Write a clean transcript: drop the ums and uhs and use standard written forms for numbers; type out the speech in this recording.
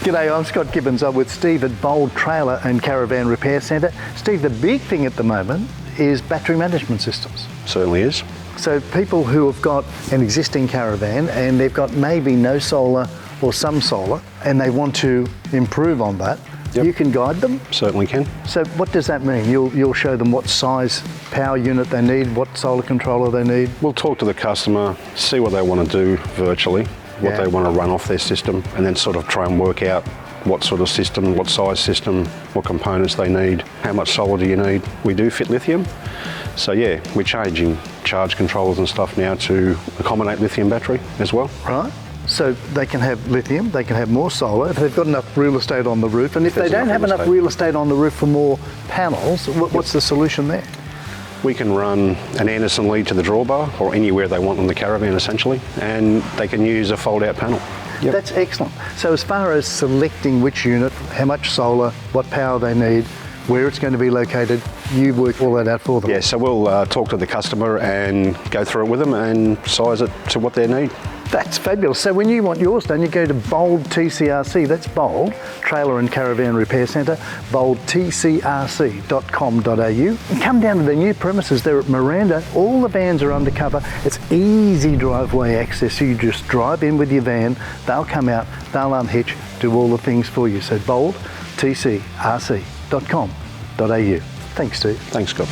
G'day, I'm Scott Gibbons. I'm with Steve at Bold Trailer and Caravan Repair Centre. Steve, the big thing at the moment is battery management systems. Certainly is. So people who have got an existing caravan and they've got maybe no solar or some solar and they want to improve on that, you can guide them? Certainly can. So what does that mean? You'll show them what size power unit they need, what solar controller they need? We'll talk to the customer, see what they want to do virtually, what they want to run off their system, and then sort of try and work out what sort of system, what size system, what components they need, how much solar do you need. We do fit lithium. So yeah, we're changing charge controllers and stuff now to accommodate lithium battery as well. Right. So they can have lithium, they can have more solar, if they've got enough real estate on the roof, and if they don't have enough real estate on the roof for more panels, what's the solution there? We can run an Anderson lead to the drawbar or anywhere they want on the caravan essentially, and they can use a fold-out panel. Yep. That's excellent. So as far as selecting which unit, how much solar, what power they need, where it's going to be located, you work all that out for them? Yeah, so we'll talk to the customer and go through it with them and size it to what they need. That's fabulous. So when you want yours done, you go to Bold TCRC, that's Bold, Trailer and Caravan Repair Centre, boldtcrc.com.au. And come down to the new premises there at Miranda. All the vans are undercover. It's easy driveway access, so you just drive in with your van, they'll come out, they'll unhitch, do all the things for you. So boldtcrc.com.au. Thanks, Steve. Thanks, Scott.